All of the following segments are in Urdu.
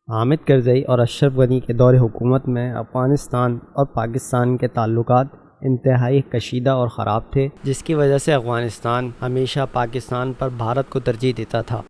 حامد کرزئی اور اشرف غنی کے دور حکومت میں افغانستان اور پاکستان کے تعلقات انتہائی کشیدہ اور خراب تھے، جس کی وجہ سے افغانستان ہمیشہ پاکستان پر بھارت کو ترجیح دیتا تھا۔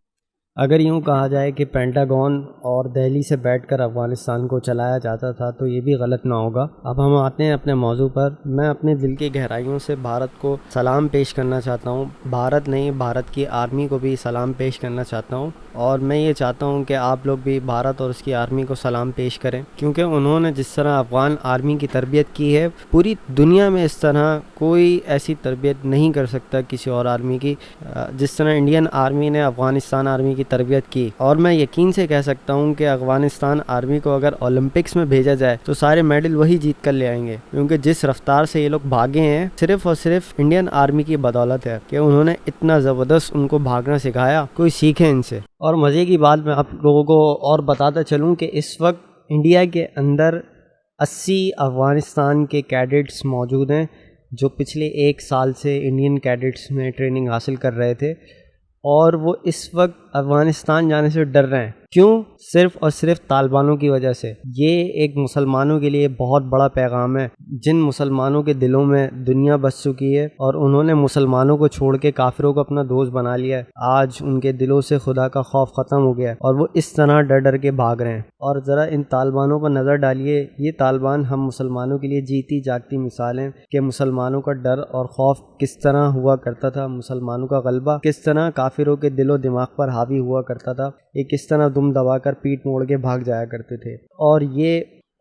اگر یوں کہا جائے کہ پینٹاگون اور دہلی سے بیٹھ کر افغانستان کو چلایا جاتا تھا تو یہ بھی غلط نہ ہوگا۔ اب ہم آتے ہیں اپنے موضوع پر۔ میں اپنے دل کی گہرائیوں سے بھارت کو سلام پیش کرنا چاہتا ہوں، بھارت نہیں بھارت کی آرمی کو بھی سلام پیش کرنا چاہتا ہوں، اور میں یہ چاہتا ہوں کہ آپ لوگ بھی بھارت اور اس کی آرمی کو سلام پیش کریں، کیونکہ انہوں نے جس طرح افغان آرمی کی تربیت کی ہے، پوری دنیا میں اس طرح کوئی ایسی تربیت نہیں کر سکتا کسی اور آرمی کی جس طرح انڈین آرمی نے افغانستان آرمی کی تربیت کی۔ اور میں یقین سے کہہ سکتا ہوں کہ افغانستان آرمی کو اگر اولمپکس میں بھیجا جائے تو سارے میڈل وہی جیت کر لے آئیں گے، کیونکہ جس رفتار سے یہ لوگ بھاگے ہیں صرف اور صرف انڈین آرمی کی بدولت ہے کہ انہوں نے اتنا زبردست ان کو بھاگنا سکھایا، کوئی سیکھے ان سے۔ اور مزے کی بات میں آپ لوگوں کو اور بتاتا چلوں کہ اس وقت انڈیا کے اندر 80 افغانستان کے کیڈٹس موجود ہیں جو پچھلے 1 سال سے انڈین کیڈٹس میں ٹریننگ حاصل کر رہے تھے، اور وہ اس وقت افغانستان جانے سے ڈر رہے ہیں۔ کیوں؟ صرف اور صرف طالبانوں کی وجہ سے۔ یہ ایک مسلمانوں کے لیے بہت بڑا پیغام ہے، جن مسلمانوں کے دلوں میں دنیا بس چکی ہے اور انہوں نے مسلمانوں کو چھوڑ کے کافروں کو اپنا دوست بنا لیا ہے۔ آج ان کے دلوں سے خدا کا خوف ختم ہو گیا ہے اور وہ اس طرح ڈر ڈر کے بھاگ رہے ہیں۔ اور ذرا ان طالبانوں پر نظر ڈالیے، یہ طالبان ہم مسلمانوں کے لیے جیتی جاگتی مثالیں کہ مسلمانوں کا ڈر اور خوف کس طرح ہوا کرتا تھا، مسلمانوں کا غلبہ کس طرح کافروں کے دل و دماغ پر حاوی ہوا کرتا تھا، یہ کس طرح دم دبا کر پیٹ موڑ کے بھاگ جایا کرتے تھے۔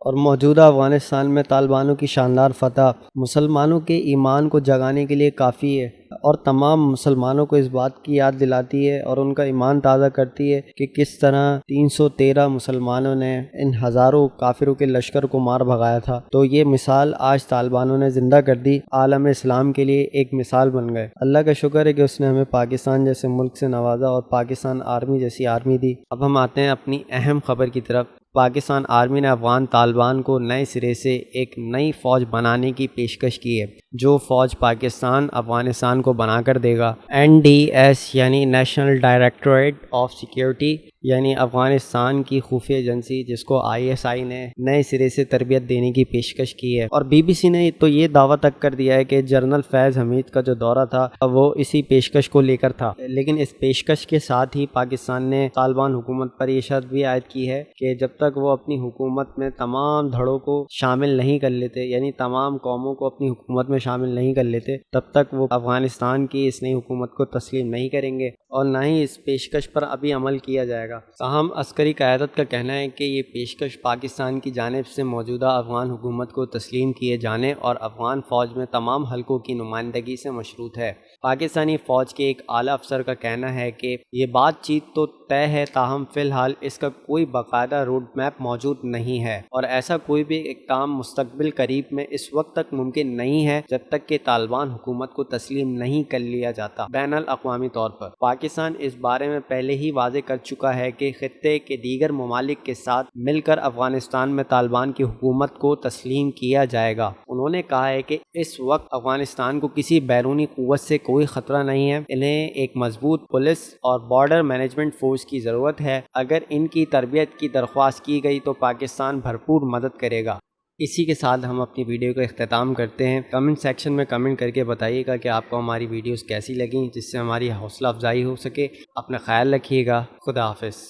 اور موجودہ افغانستان میں طالبانوں کی شاندار فتح مسلمانوں کے ایمان کو جگانے کے لیے کافی ہے، اور تمام مسلمانوں کو اس بات کی یاد دلاتی ہے اور ان کا ایمان تازہ کرتی ہے کہ کس طرح 313 مسلمانوں نے ان ہزاروں کافروں کے لشکر کو مار بھگایا تھا۔ تو یہ مثال آج طالبانوں نے زندہ کر دی، عالم اسلام کے لیے ایک مثال بن گئے۔ اللہ کا شکر ہے کہ اس نے ہمیں پاکستان جیسے ملک سے نوازا اور پاکستان آرمی جیسی آرمی دی۔ اب ہم آتے ہیں اپنی اہم خبر کی طرف۔ پاکستان آرمی نے افغان طالبان کو نئے سرے سے ایک نئی فوج بنانے کی پیشکش کی ہے، جو فوج پاکستان افغانستان کو بنا کر دے گا۔ NDS یعنی نیشنل ڈائریکٹوریٹ آف سیکیورٹی، یعنی افغانستان کی خفیہ ایجنسی، جس کو ISI نے نئے سرے سے تربیت دینے کی پیشکش کی ہے۔ اور BBC نے تو یہ دعویٰ تک کر دیا ہے کہ جنرل فیض حمید کا جو دورہ تھا وہ اسی پیشکش کو لے کر تھا، لیکن اس پیشکش کے ساتھ ہی پاکستان نے طالبان حکومت پر یہ شرط بھی عائد کی ہے کہ جب تک وہ اپنی حکومت میں تمام دھڑوں کو شامل نہیں کر لیتے، یعنی تمام قوموں کو اپنی حکومت میں شامل نہیں کر لیتے، تب تک وہ افغانستان کی اس نئی حکومت کو تسلیم نہیں کریں گے اور نہ ہی اس پیشکش پر ابھی عمل کیا جائے گا۔ تاہم عسکری قیادت کا کہنا ہے کہ یہ پیشکش پاکستان کی جانب سے موجودہ افغان حکومت کو تسلیم کیے جانے اور افغان فوج میں تمام حلقوں کی نمائندگی سے مشروط ہے۔ پاکستانی فوج کے ایک اعلیٰ افسر کا کہنا ہے کہ یہ بات چیت تو طے ہے، تاہم فی الحال اس کا کوئی باقاعدہ روڈ میپ موجود نہیں ہے، اور ایسا کوئی بھی اقدام مستقبل قریب میں اس وقت تک ممکن نہیں ہے جب تک کہ طالبان حکومت کو تسلیم نہیں کر لیا جاتا۔ بین الاقوامی طور پر پاکستان اس بارے میں پہلے ہی واضح کر چکا ہے کہ خطے کے دیگر ممالک کے ساتھ مل کر افغانستان میں طالبان کی حکومت کو تسلیم کیا جائے گا۔ انہوں نے کہا ہے کہ اس وقت افغانستان کو کسی بیرونی قوت سے کوئی خطرہ نہیں ہے، انہیں ایک مضبوط پولیس اور بارڈر مینجمنٹ فورس کی ضرورت ہے۔ اگر ان کی تربیت کی درخواست کی گئی تو پاکستان بھرپور مدد کرے گا۔ اسی کے ساتھ ہم اپنی ویڈیو کا اختتام کرتے ہیں۔ کمنٹ سیکشن میں کمنٹ کر کے بتائیے گا کہ آپ کو ہماری ویڈیوز کیسی لگیں، جس سے ہماری حوصلہ افزائی ہو سکے۔ اپنا خیال رکھیے گا۔ خدا حافظ۔